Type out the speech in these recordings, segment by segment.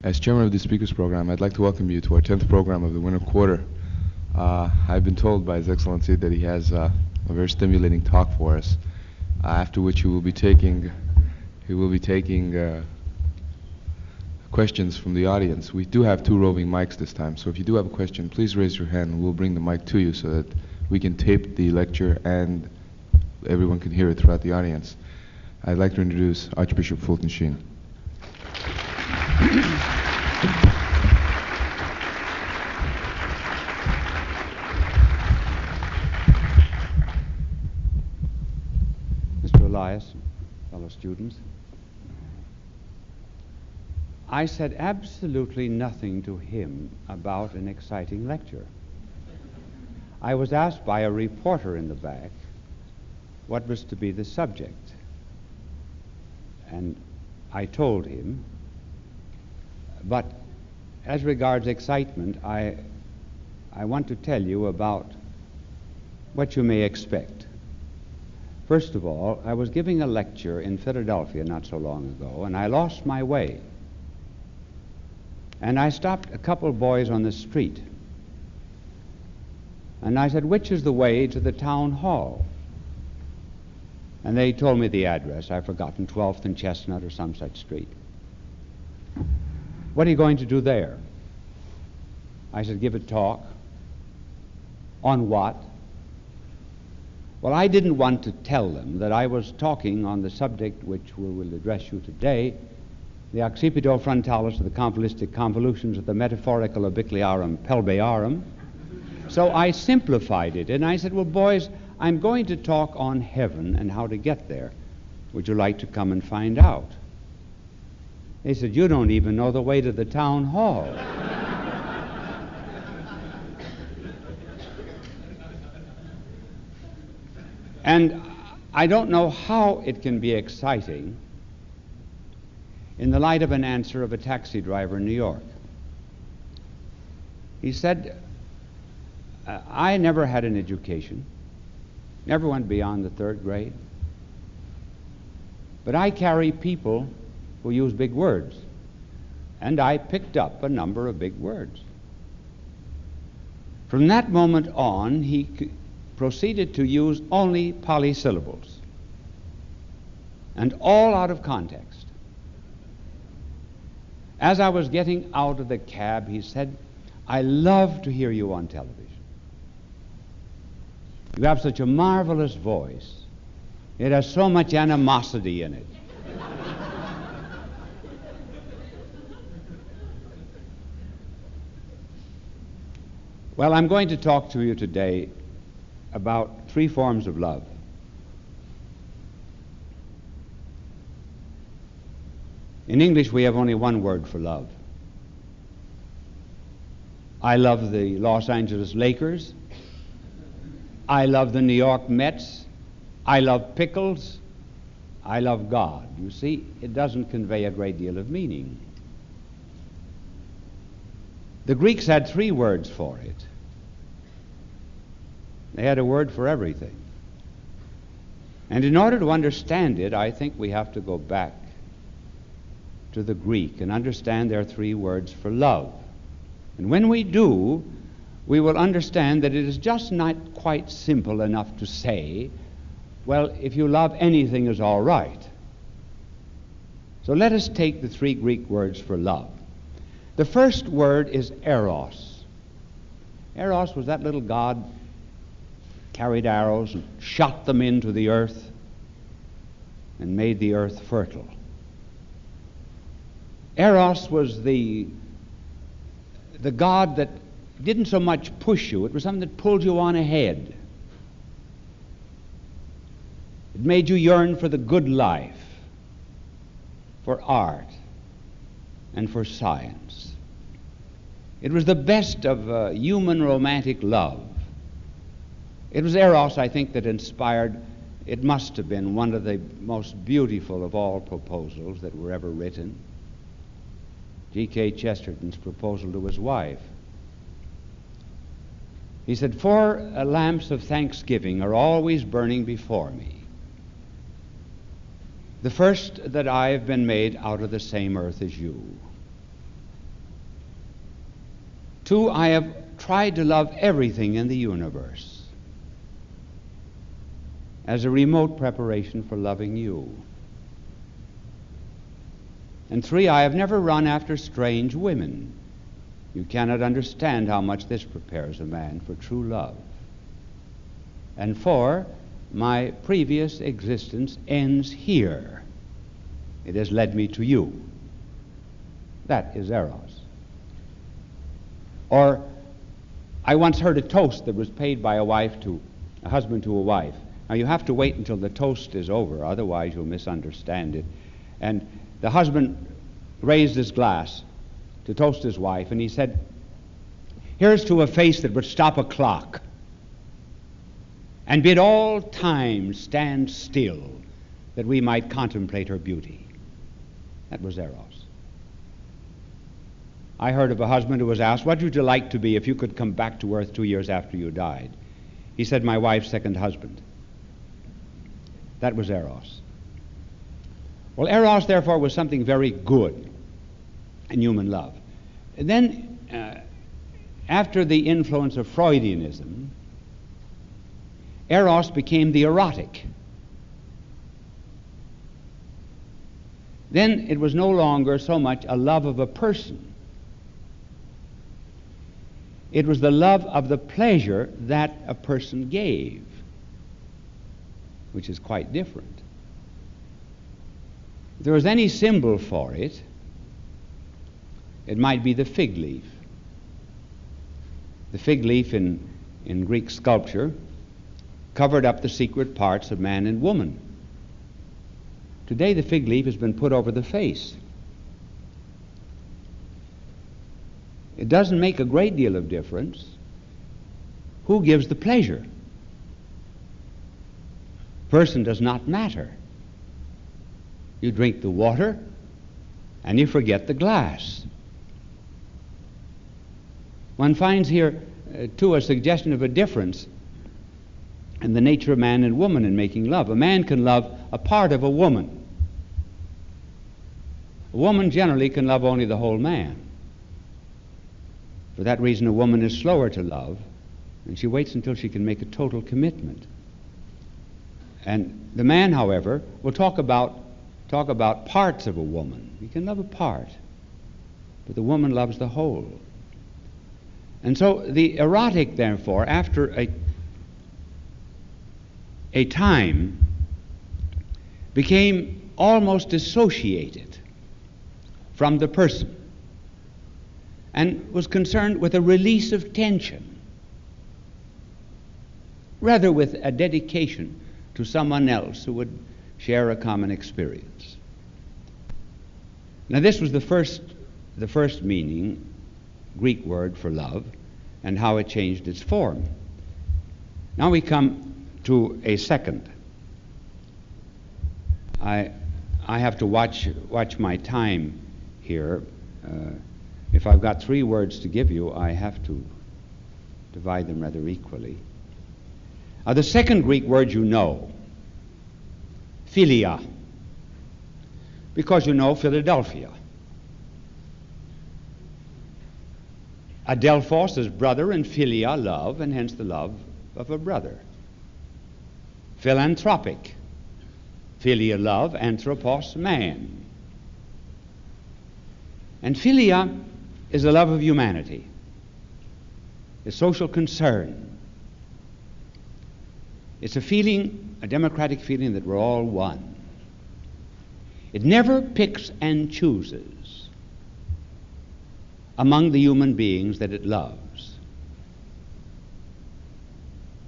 As chairman of the speakers program, I'd like to welcome you to our 10th program of the winter quarter. I've been told by His Excellency that he has a very stimulating talk for us, after which he will be taking questions from the audience. We do have two roving mics this time, so if you do have a question, please raise your hand and we'll bring the mic to you so that we can tape the lecture and everyone can hear it throughout the audience. I'd like to introduce Archbishop Fulton Sheen. Mr. Elias, fellow students, I said absolutely nothing to him about an exciting lecture. I was asked by a reporter in the back what was to be the subject, and I told him. But as regards excitement, I want to tell you about what you may expect. First of all, I was giving a lecture in Philadelphia not so long ago, and I lost my way. And I stopped a couple of boys on the street. And I said, "Which is the way to the town hall?" And they told me the address. I've forgotten, 12th and Chestnut or some such street. "What are you going to do there?" I said, "Give a talk." "On what?" Well, I didn't want to tell them that I was talking on the subject which we will address you today, the accipito frontalis of the convolistic convolutions of the metaphorical obliquarum pelbearum. So I simplified it, and I said, "Well, boys, I'm going to talk on heaven and how to get there. Would you like to come and find out?" They said, "You don't even know the way to the town hall." And I don't know how it can be exciting in the light of an answer of a taxi driver in New York. He said, "I never had an education, never went beyond the 3rd grade, but I carry people who use big words, and I picked up a number of big words." From that moment on, he proceeded to use only polysyllables, and all out of context. As I was getting out of the cab, he said, "I love to hear you on television. You have such a marvelous voice. It has so much animosity in it." Well, I'm going to talk to you today about 3 forms of love. In English, we have only one word for love. I love the Los Angeles Lakers. I love the New York Mets. I love pickles. I love God. You see, it doesn't convey a great deal of meaning. The Greeks had 3 words for it. They had a word for everything. And in order to understand it, I think we have to go back to the Greek and understand their 3 words for love. And when we do, we will understand that it is just not quite simple enough to say, well, if you love anything is all right. So let us take the 3 Greek words for love. The first word is eros. Eros was that little god carried arrows and shot them into the earth and made the earth fertile. Eros was the god that didn't so much push you, it was something that pulled you on ahead. It made you yearn for the good life, for art, and for science. It was the best of human romantic love. It was Eros, I think, that inspired, it must have been one of the most beautiful of all proposals that were ever written, G.K. Chesterton's proposal to his wife. He said, "4 lamps of thanksgiving are always burning before me. The first, that I have been made out of the same earth as you. 2, I have tried to love everything in the universe as a remote preparation for loving you. And 3, I have never run after strange women. You cannot understand how much this prepares a man for true love. And 4, my previous existence ends here. It has led me to you. That is eros. Or, I once heard a toast that was paid by a husband to a wife. Now you have to wait until the toast is over, otherwise you'll misunderstand it. And the husband raised his glass to toast his wife, and he said, "Here's to a face that would stop a clock and bid all time stand still, that we might contemplate her beauty." That was eros. I heard of a husband who was asked, "What would you like to be if you could come back to earth 2 years after you died?" He said, "My wife's second husband." That was eros. Well, eros, therefore, was something very good in human love. And then, after the influence of Freudianism, eros became the erotic. Then it was no longer so much a love of a person. It was the love of the pleasure that a person gave, which is quite different. If there was any symbol for it, it might be the fig leaf. The fig leaf in Greek sculpture covered up the secret parts of man and woman. Today the fig leaf has been put over the face. It doesn't make a great deal of difference who gives the pleasure. Person does not matter. You drink the water and you forget the glass. One finds here, too, a suggestion of a difference in the nature of man and woman in making love. A man can love a part of a woman. A woman generally can love only the whole man. For that reason, a woman is slower to love, and she waits until she can make a total commitment. And the man, however, will talk about parts of a woman. He can love a part, but the woman loves the whole. And so the erotic, therefore, after a time, became almost dissociated from the person and was concerned with a release of tension, rather with a dedication to someone else who would share a common experience. Now this was the first meaning, Greek word for love, and how it changed its form. Now we come to a second. I have to watch my time here. If I've got 3 words to give you, I have to divide them rather equally. The second Greek word you know, philia, because you know Philadelphia. Adelphos is brother, and philia, love, and hence the love of a brother. Philanthropic, philia, love, anthropos, man. And philia is the love of humanity, a social concern. It's a feeling, a democratic feeling that we're all one. It never picks and chooses among the human beings that it loves.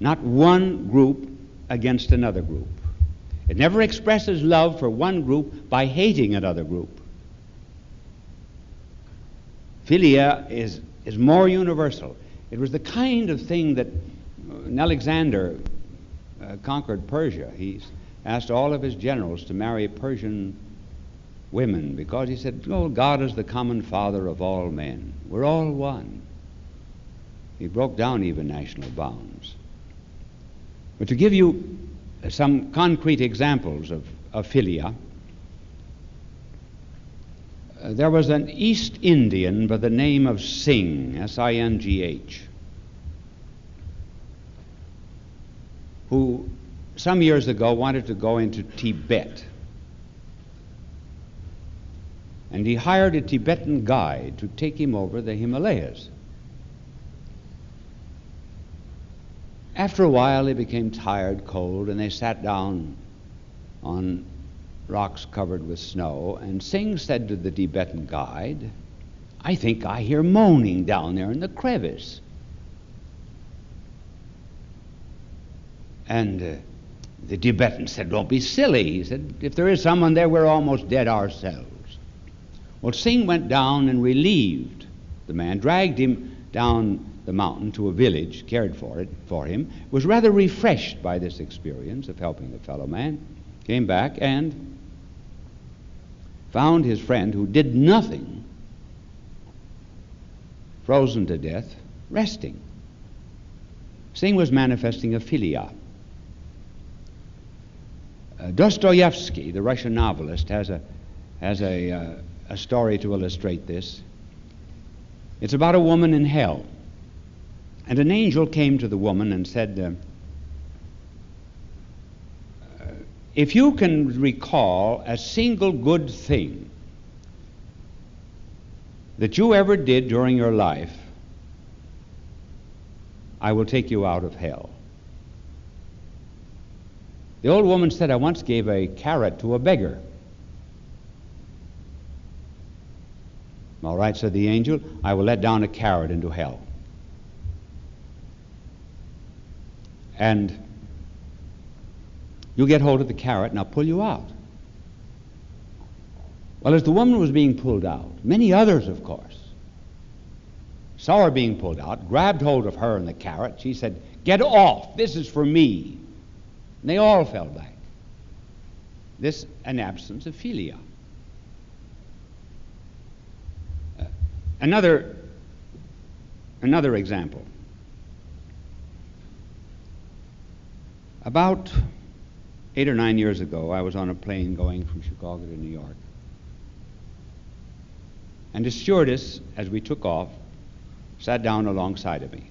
Not one group against another group. It never expresses love for one group by hating another group. Philia is more universal. It was the kind of thing that when Alexander conquered Persia, he asked all of his generals to marry Persian women because he said, "Oh, God is the common father of all men. We're all one." He broke down even national bounds. But to give you some concrete examples of philia, There was an East Indian by the name of Singh, S-I-N-G-H, who some years ago wanted to go into Tibet. And he hired a Tibetan guide to take him over the Himalayas. After a while, he became tired, cold, and they sat down on rocks covered with snow, and Singh said to the Tibetan guide, "I think I hear moaning down there in the crevice." And the Tibetan said, "Don't be silly." He said, "If there is someone there, we're almost dead ourselves." Well, Singh went down and relieved the man, dragged him down the mountain to a village, cared for him, was rather refreshed by this experience of helping the fellow man, came back and found his friend who did nothing, frozen to death, resting. Singh was manifesting a philia. Dostoevsky, the Russian novelist, has a story to illustrate this. It's about a woman in hell. And an angel came to the woman and said, if you can recall a single good thing that you ever did during your life, I will take you out of hell. The old woman said, "I once gave a carrot to a beggar." "All right," said the angel, "I will let down a carrot into hell. And you get hold of the carrot and I'll pull you out." Well, as the woman was being pulled out, many others, of course, saw her being pulled out, grabbed hold of her and the carrot. She said, "Get off, this is for me." And they all fell back. This an absence of philia. Another example. About 8 or 9 years ago, I was on a plane going from Chicago to New York. And the stewardess, as we took off, sat down alongside of me.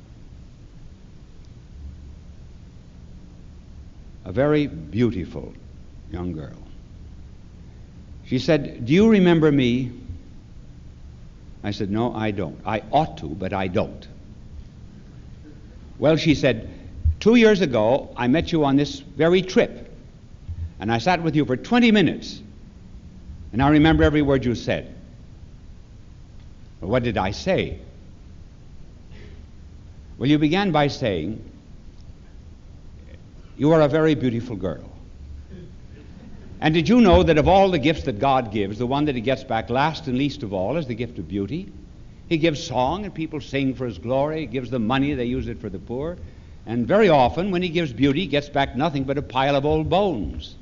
A very beautiful young girl. She said, "Do you remember me?" I said, "No, I don't. I ought to, but I don't." "Well," she said, 2 years ago, I met you on this very trip, and I sat with you for 20 minutes, and I remember every word you said." "Well, what did I say?" "Well, you began by saying, 'You are a very beautiful girl.' And did you know that of all the gifts that God gives, the one that he gets back last and least of all is the gift of beauty? He gives song, and people sing for his glory. He gives them money, they use it for the poor. And very often, when he gives beauty, he gets back nothing but a pile of old bones.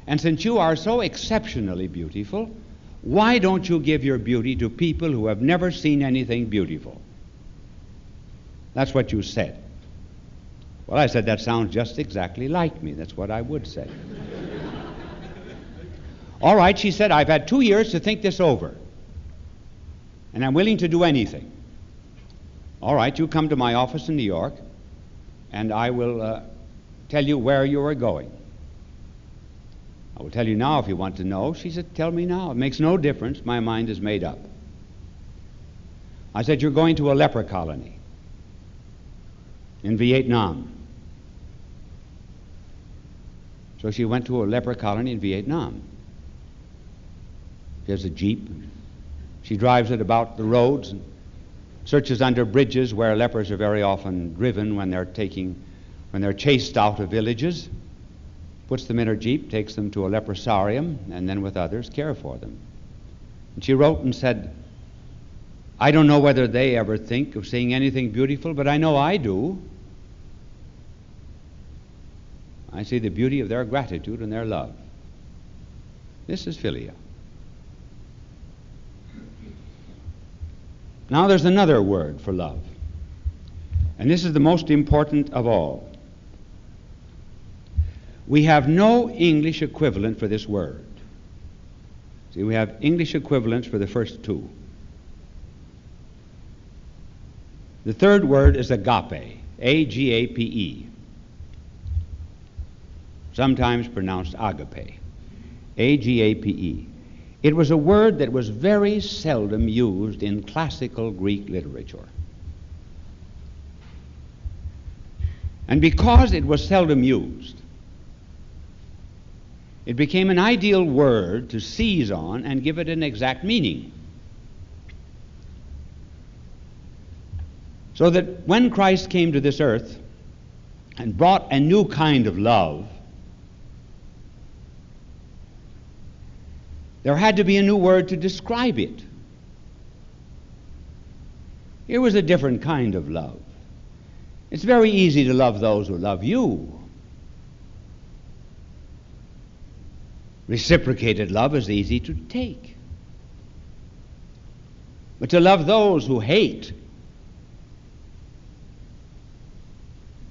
And since you are so exceptionally beautiful, why don't you give your beauty to people who have never seen anything beautiful?" That's what you said. Well, I said, "That sounds just exactly like me. That's what I would say." "All right," she said, "I've had 2 years to think this over, and I'm willing to do anything. All right, you come to my office in New York, and I will tell you where you are going." "I will tell you now if you want to know." She said, "Tell me now. It makes no difference. My mind is made up." I said, "You're going to a leper colony in Vietnam." So she went to a leper colony in Vietnam. She has a Jeep. She drives it about the roads and searches under bridges where lepers are very often driven when they're chased out of villages, puts them in her Jeep, takes them to a leprosarium, and then with others care for them. And she wrote and said, "I don't know whether they ever think of seeing anything beautiful, but I know I do. I see the beauty of their gratitude and their love." This is philia. Now there's another word for love, and this is the most important of all. We have no English equivalent for this word. See, we have English equivalents for the first two. The third word is agape, A-G-A-P-E, sometimes pronounced agape, A-G-A-P-E. It was a word that was very seldom used in classical Greek literature. And because it was seldom used, it became an ideal word to seize on and give it an exact meaning. So that when Christ came to this earth and brought a new kind of love, there had to be a new word to describe it. Here was a different kind of love. It's very easy to love those who love you. Reciprocated love is easy to take. But to love those who hate,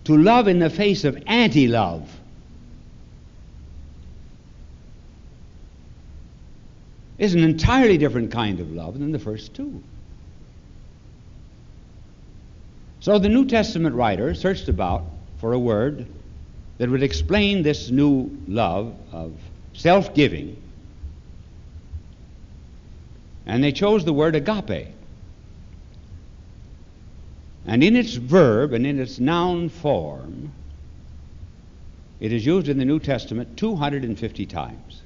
to love in the face of anti-love, is an entirely different kind of love than the first two. So the New Testament writer searched about for a word that would explain this new love of self-giving, and they chose the word agape. And in its verb and in its noun form, it is used in the New Testament 250 times.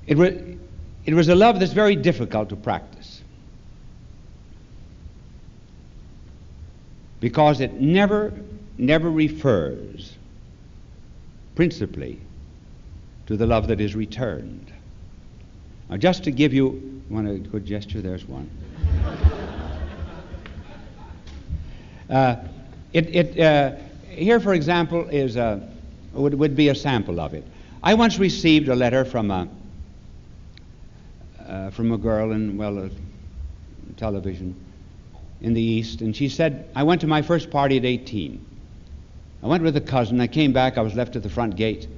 It was a love that's very difficult to practice, because it never refers principally to the love that is returned. Now, just to give you a good gesture, there's one. Here, for example, would be a sample of it. I once received a letter from a girl in television in the East, and she said, I went to my first party at 18. I went with a cousin. I came back. I was left at the front gate.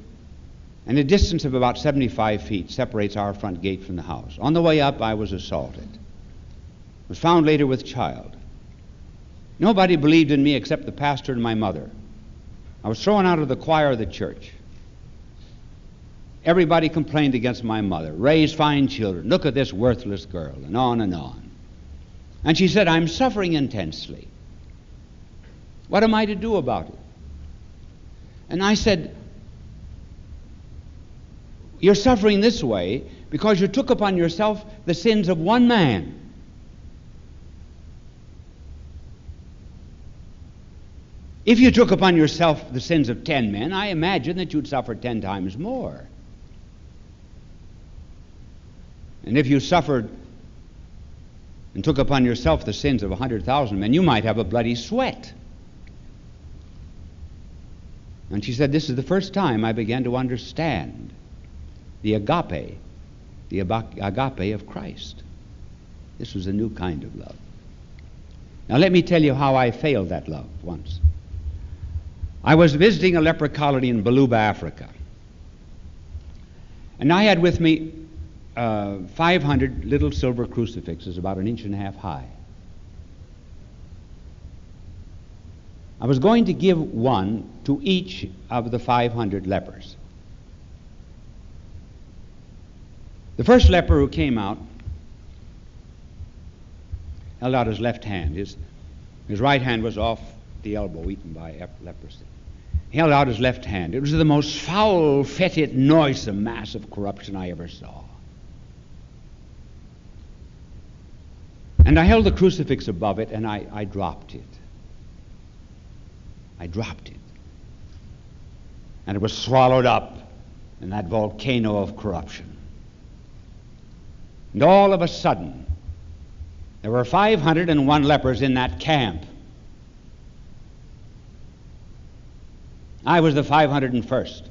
And a distance of about 75 feet separates our front gate from the house. On the way up, I was assaulted. Was found later with child. Nobody believed in me except the pastor and my mother. I was thrown out of the choir of the church. Everybody complained against my mother. Raise fine children. Look at this worthless girl, and on and on. And she said, I'm suffering intensely. What am I to do about it? And I said, you're suffering this way because you took upon yourself the sins of one man. If you took upon yourself the sins of 10 men, I imagine that you'd suffer 10 times more. And if you suffered and took upon yourself the sins of 100,000 men, you might have a bloody sweat. And she said, this is the first time I began to understand the agape of Christ. This was a new kind of love. Now let me tell you how I failed that love once. I was visiting a leper colony in Baluba, Africa. And I had with me 500 little silver crucifixes about 1.5 inches high. I was going to give one to each of the 500 lepers. The first leper who came out held out his left hand. His right hand was off the elbow, eaten by leprosy. He held out his left hand. It was the most foul, fetid, noisome mass of corruption I ever saw. And I held the crucifix above it, and I dropped it. I dropped it. And it was swallowed up in that volcano of corruption. And all of a sudden, there were 501 lepers in that camp. I was the 501st,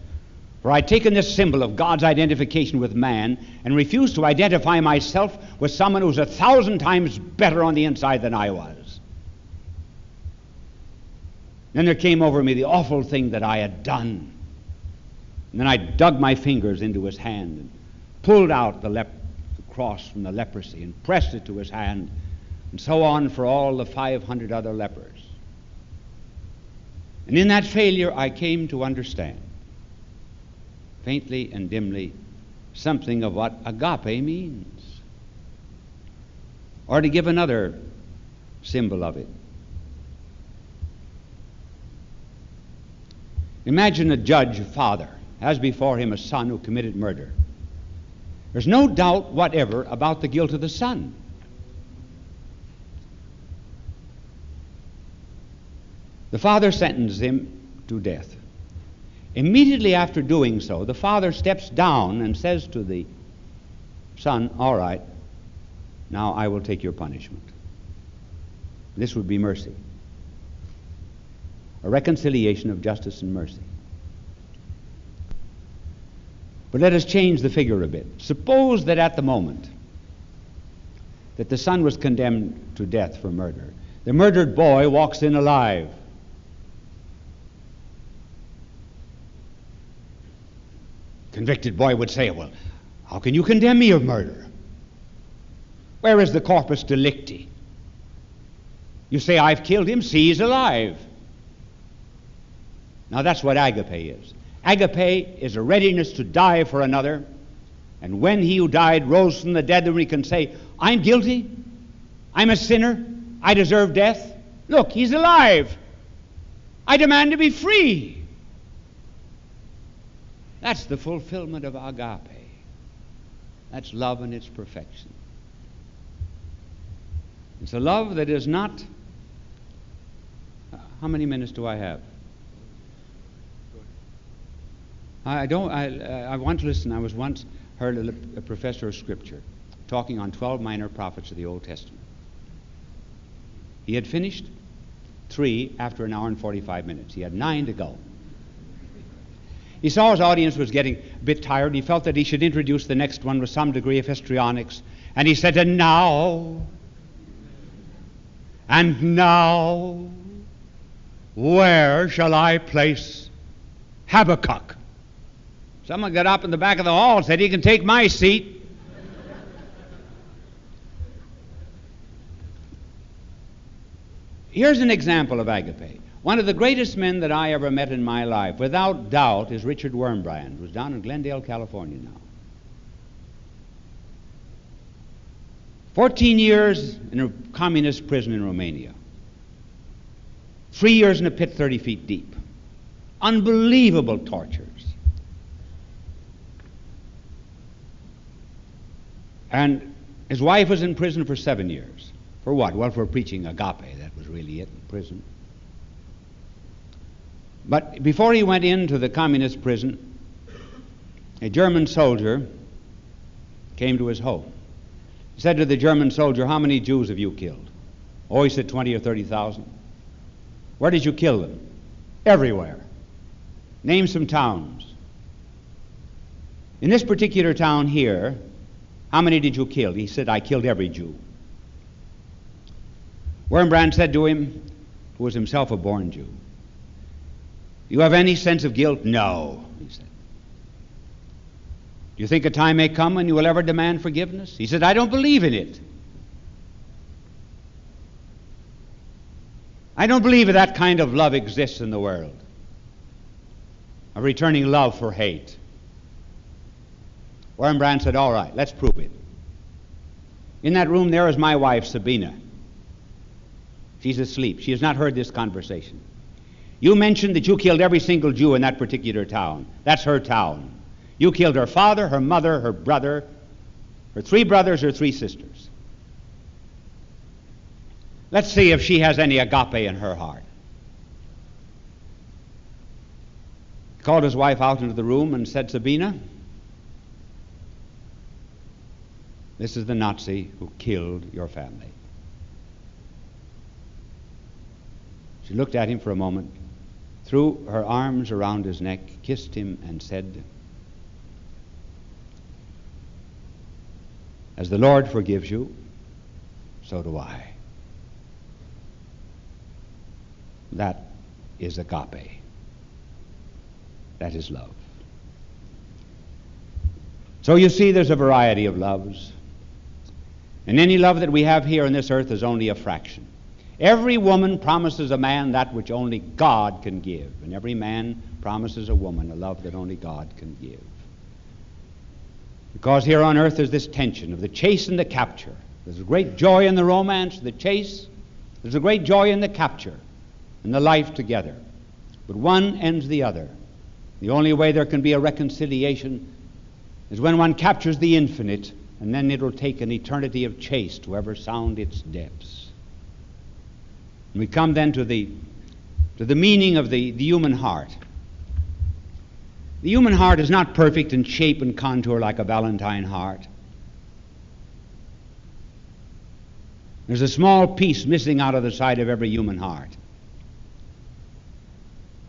for I'd taken this symbol of God's identification with man and refused to identify myself with someone who's 1,000 times better on the inside than I was. Then there came over me the awful thing that I had done. And then I dug my fingers into his hand and pulled out the cross from the leprosy and pressed it to his hand, and so on for all the 500 other lepers. And in that failure I came to understand, faintly and dimly, something of what agape means. Or to give another symbol of it. Imagine a judge, a father, has before him a son who committed murder. There's no doubt whatever about the guilt of the son. The father sentences him to death. Immediately after doing so, the father steps down and says to the son, all right, now I will take your punishment. This would be mercy. A reconciliation of justice and mercy. But let us change the figure a bit. Suppose that at the moment that the son was condemned to death for murder, the murdered boy walks in alive. Convicted boy would say, well, how can you condemn me of murder? Where is the corpus delicti? You say, I've killed him, see, he's alive. Now that's what agape is. Agape is a readiness to die for another, and when he who died rose from the dead, then we can say, I'm guilty, I'm a sinner, I deserve death. Look, he's alive. I demand to be free. That's the fulfillment of agape. That's love in its perfection. It's a love that is not... How many minutes do I have? I want to listen. I was once heard a professor of Scripture talking on 12 minor prophets of the Old Testament. He had finished 3 after an hour and 45 minutes. He had 9 to go. He saw his audience was getting a bit tired. He felt that he should introduce the next one with some degree of histrionics. And he said, and now, where shall I place Habakkuk? Someone got up in the back of the hall and said, he can take my seat. Here's an example of agape. One of the greatest men that I ever met in my life, without doubt, is Richard Wurmbrand, who's down in Glendale, California now. 14 years in a communist prison in Romania. 3 years in a pit 30 feet deep. Unbelievable tortures. And his wife was in prison for 7 years. For what? Well, for preaching agape. That was really it in prison. But before he went into the communist prison, a German soldier came to his home. He said to the German soldier, how many Jews have you killed? Oh, he said 20 or 30,000. Where did you kill them? Everywhere. Name some towns. In this particular town here, how many did you kill? He said, I killed every Jew. Wurmbrand said to him, who was himself a born Jew, you have any sense of guilt? No, he said. Do you think a time may come when you will ever demand forgiveness? He said, I don't believe in it. I don't believe that kind of love exists in the world. A returning love for hate. Wurmbrand said, all right, let's prove it. In that room there is my wife, Sabina. She's asleep. She has not heard this conversation. You mentioned that you killed every single Jew in that particular town. That's her town. You killed her father, her mother, her brother, her 3 brothers, her 3 sisters. Let's see if she has any agape in her heart. He called his wife out into the room and said, Sabina, this is the Nazi who killed your family. She looked at him for a moment, threw her arms around his neck, kissed him, and said, as the Lord forgives you, so do I. That is agape. That is love. So you see, there's a variety of loves. And any love that we have here on this earth is only a fraction. Every woman promises a man that which only God can give. And every man promises a woman a love that only God can give. Because here on earth there's this tension of the chase and the capture. There's a great joy in the romance, the chase. There's a great joy in the capture and the life together. But one ends the other. The only way there can be a reconciliation is when one captures the infinite, and then it'll take an eternity of chase to ever sound its depths. And we come then to the meaning of the human heart. The human heart is not perfect in shape and contour like a Valentine heart. There's a small piece missing out of the side of every human heart.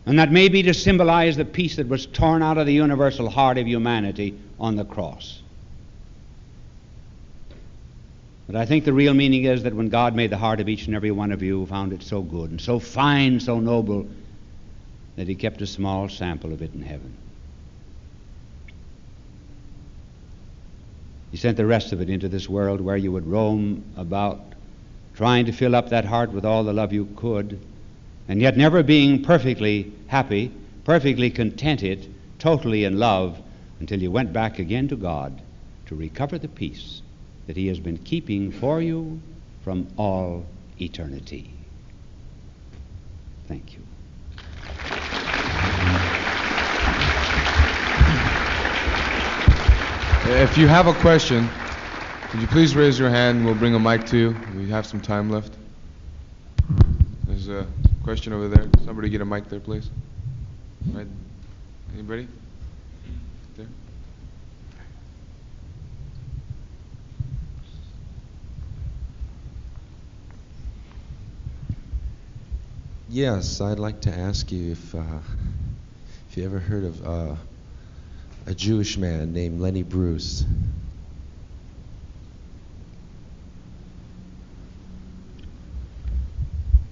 And that may be to symbolize the piece that was torn out of the universal heart of humanity on the cross. But I think the real meaning is that when God made the heart of each and every one of you, found it so good and so fine, so noble, that he kept a small sample of it in heaven. He sent the rest of it into this world where you would roam about trying to fill up that heart with all the love you could, and yet never being perfectly happy, perfectly contented, totally in love, until you went back again to God to recover the peace that he has been keeping for you from all eternity. Thank you. If you have a question, could you please raise your hand? We'll bring a mic to you. We have some time left. There's a question over there. Somebody get a mic there, please. Right? Anybody? There. Yes, I'd like to ask you if you ever heard of a Jewish man named Lenny Bruce.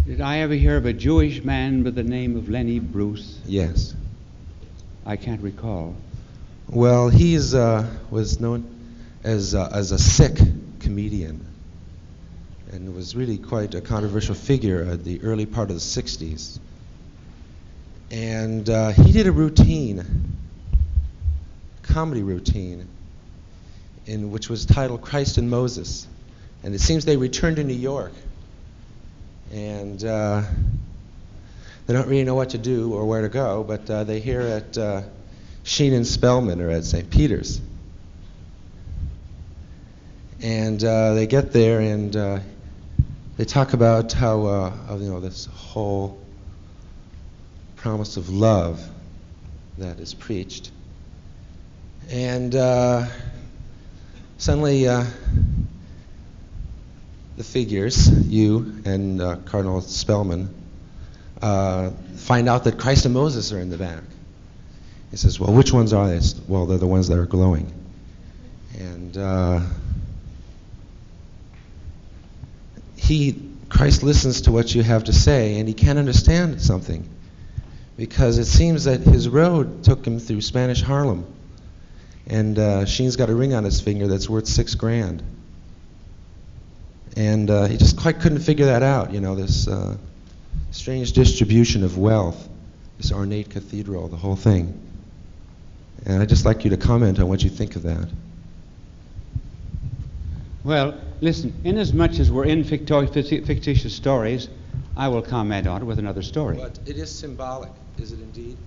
Did I ever hear of a Jewish man by the name of Lenny Bruce? Yes. I can't recall. Well, he was known as a sick comedian, and was really quite a controversial figure at the early part of the 60s. And he did a comedy routine, which was titled Christ and Moses. And it seems they returned to New York, and they don't really know what to do or where to go, but they hear at Sheen and Spellman or at St. Peter's. And they get there, and they talk about how this whole promise of love that is preached. And suddenly the figures, you and Cardinal Spellman, find out that Christ and Moses are in the back. He says, well, which ones are they? Well, they're the ones that are glowing. And Christ listens to what you have to say, and he can't understand something, because it seems that his road took him through Spanish Harlem, and Sheen's got a ring on his finger that's worth $6,000, and he just quite couldn't figure that out. This strange distribution of wealth, this ornate cathedral, the whole thing. And I'd just like you to comment on what you think of that. Well, listen, inasmuch as we're in fictitious stories, I will comment on it with another story. But it is symbolic, is it indeed?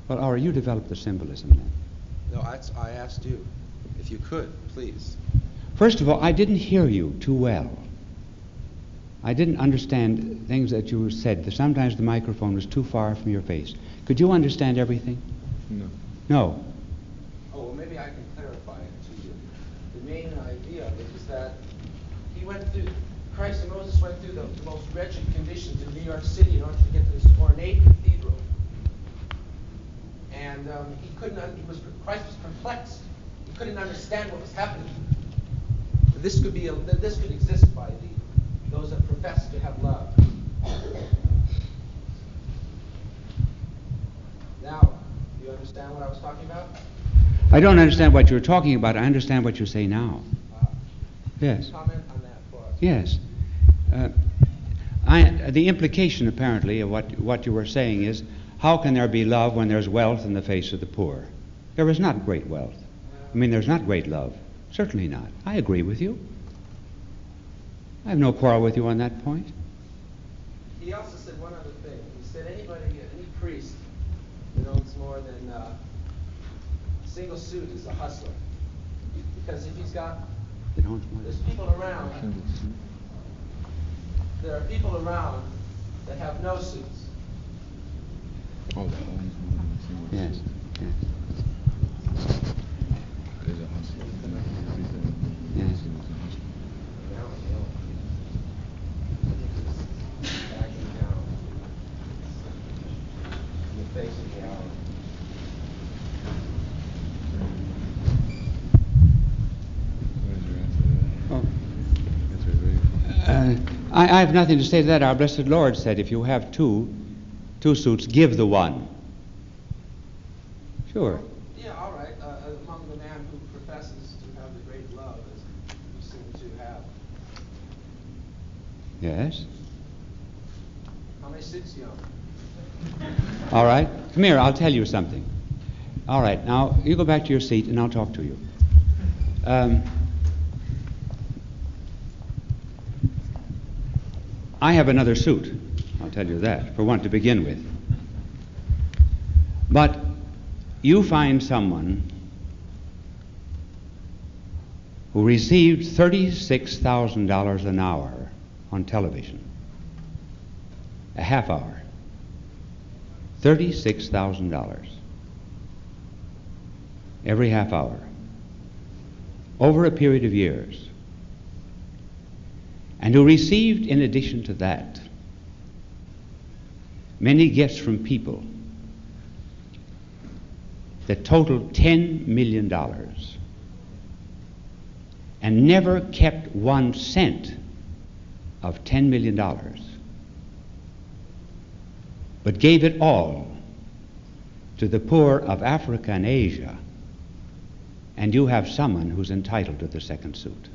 Well, Ora, you develop the symbolism then. No, I asked you. If you could, please. First of all, I didn't hear you too well. I didn't understand things that you said. Sometimes the microphone was too far from your face. Could you understand everything? No. No. Oh, well, maybe I can clarify it to you. The main idea of it is that Christ and Moses went through the most wretched conditions in New York City in order to get to this ornate cathedral. And Christ was perplexed. He couldn't understand what was happening. This could exist by those that profess to have love. Now, do you understand what I was talking about? I don't understand what you're talking about. I understand what you say now. Yes. Comment on that for us. Yes. The implication, apparently, of what you were saying is, how can there be love when there's wealth in the face of the poor? There is not great wealth. I mean, there's not great love. Certainly not. I agree with you. I have no quarrel with you on that point. He also said one other thing. He said any priest that owns more than a single suit is a hustler. Because if he's got, there's people around, there are people around that have no suits. Yes. Yes. Yes. I have nothing to say to that. Our blessed Lord said, if you have two suits, give the one. Sure. Yeah, all right. Among the man who professes to have the great love, as you seem to have. Yes. How many suits do you own? All right. Come here, I'll tell you something. All right, now you go back to your seat and I'll talk to you. I have another suit, I'll tell you that, for one to begin with. But you find someone who received $36,000 an hour on television, a half hour, $36,000 every half hour, over a period of years, and who received, in addition to that, many gifts from people that totaled $10 million and never kept 1 cent of $10 million, but gave it all to the poor of Africa and Asia, and you have someone who's entitled to the second suit.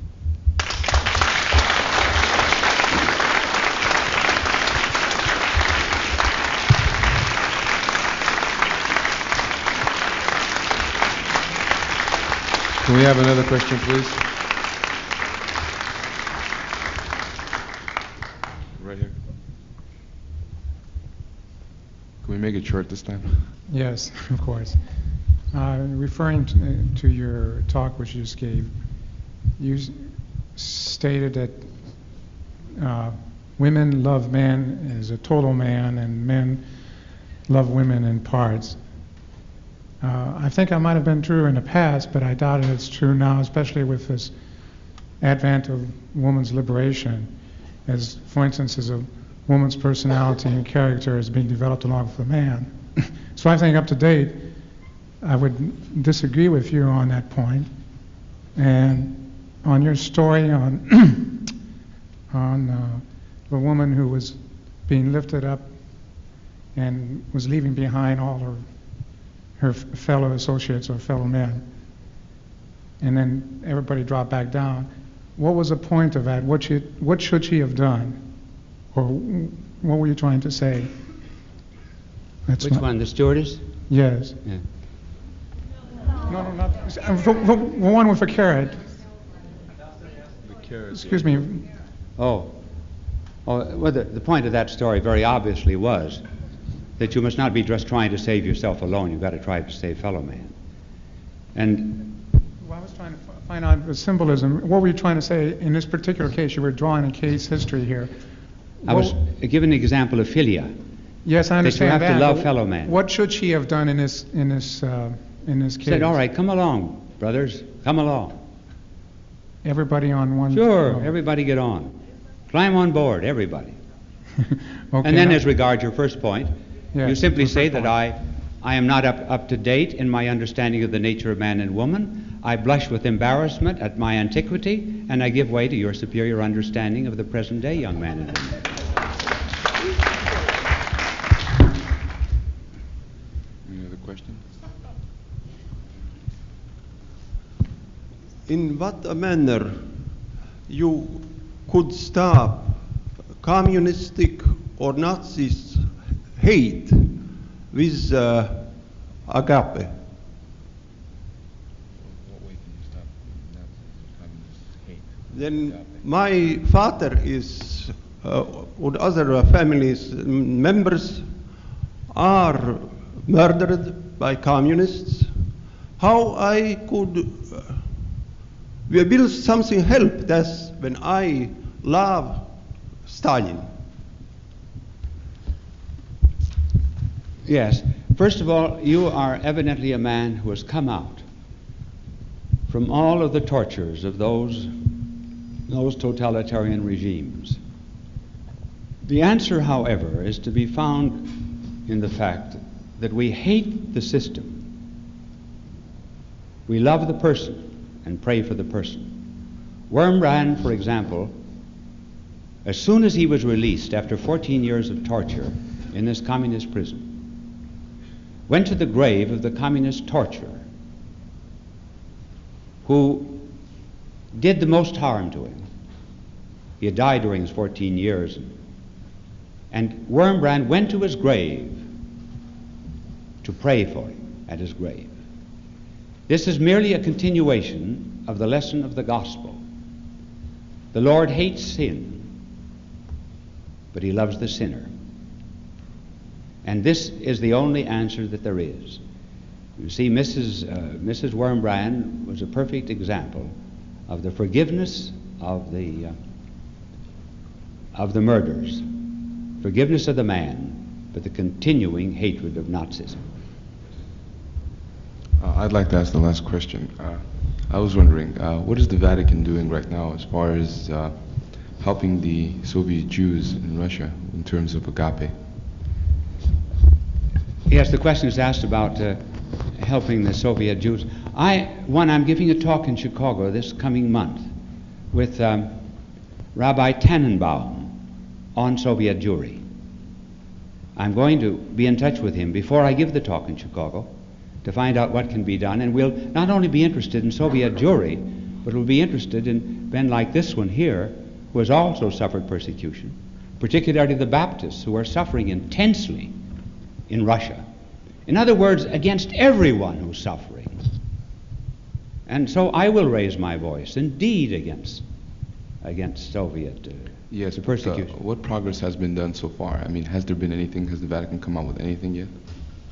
Can we have another question, please? Right here. Can we make it short this time? Yes, of course. Referring to your talk which you just gave, you stated that women love men as a total man and men love women in parts. I think I might have been true in the past, but I doubt it's true now, especially with this advent of woman's liberation. As, for instance, as a woman's personality and character is being developed along with a man. So I think up to date, I would disagree with you on that point. And on your story on the woman who was being lifted up and was leaving behind all her fellow associates or fellow men, and then everybody dropped back down. What was the point of that? What should she have done? Or what were you trying to say? Which one, the stewardess? Yes. Yeah. No, not the one with a carrot. The carrot. Excuse me. Oh, well, the point of that story very obviously was that you must not be just trying to save yourself alone. You've got to try to save fellow man. And Well, I was trying to find out the symbolism. What were you trying to say in this particular case? You were drawing a case history here. I was giving an example of philia. Yes, I understand that. You have to love but fellow man. What should she have done in this case? Said, all right, come along, brothers, come along. Everybody on one. Sure, Oh. everybody get on. Climb on board, everybody. Okay, And then now- as regards your first point, Yes, you simply your say first that point. I am not up to date in my understanding of the nature of man and woman. I blush with embarrassment at my antiquity, and I give way to your superior understanding of the present day young man and woman. in what a manner you could stop communistic or Nazist hate with agape? Then my father is, or other families members are murdered by communists. How I could will something help that when I love Stalin? Yes. First of all, you are evidently a man who has come out from all of the tortures of those totalitarian regimes. The answer, however, is to be found in the fact that we hate the system. We love the person and pray for the person. Wurmbrand, for example, as soon as he was released after 14 years of torture in this communist prison, went to the grave of the communist torturer who did the most harm to him. He had died during his 14 years. And Wurmbrand went to his grave to pray for him at his grave. This is merely a continuation of the lesson of the gospel. The Lord hates sin, but he loves the sinner. And this is the only answer that there is. You see, Mrs. Wurmbrand was a perfect example of the forgiveness of the murders, forgiveness of the man, but the continuing hatred of Nazism. I'd like to ask the last question. I was wondering, what is the Vatican doing right now as far as helping the Soviet Jews in Russia in terms of agape? Yes, the question is asked about helping the Soviet Jews. I'm giving a talk in Chicago this coming month with Rabbi Tannenbaum on Soviet Jewry. I'm going to be in touch with him before I give the talk in Chicago to find out what can be done, and we'll not only be interested in Soviet Jewry, but we'll be interested in men like this one here, who has also suffered persecution, particularly the Baptists, who are suffering intensely in Russia. In other words, against everyone who's suffering. And so I will raise my voice, indeed, against Soviet yes, persecution. What progress has been done so far? I mean, has there been anything? Has the Vatican come out with anything yet?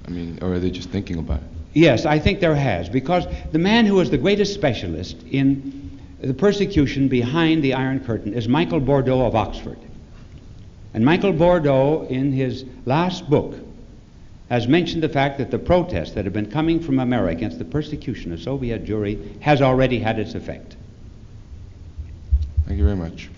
I mean, or are they just thinking about it? Yes, I think there has, because the man who is the greatest specialist in the persecution behind the Iron Curtain is Michael Bordeaux of Oxford. And Michael Bordeaux, in his last book, has mentioned the fact that the protests that have been coming from America against the persecution of Soviet Jewry has already had its effect. Thank you very much.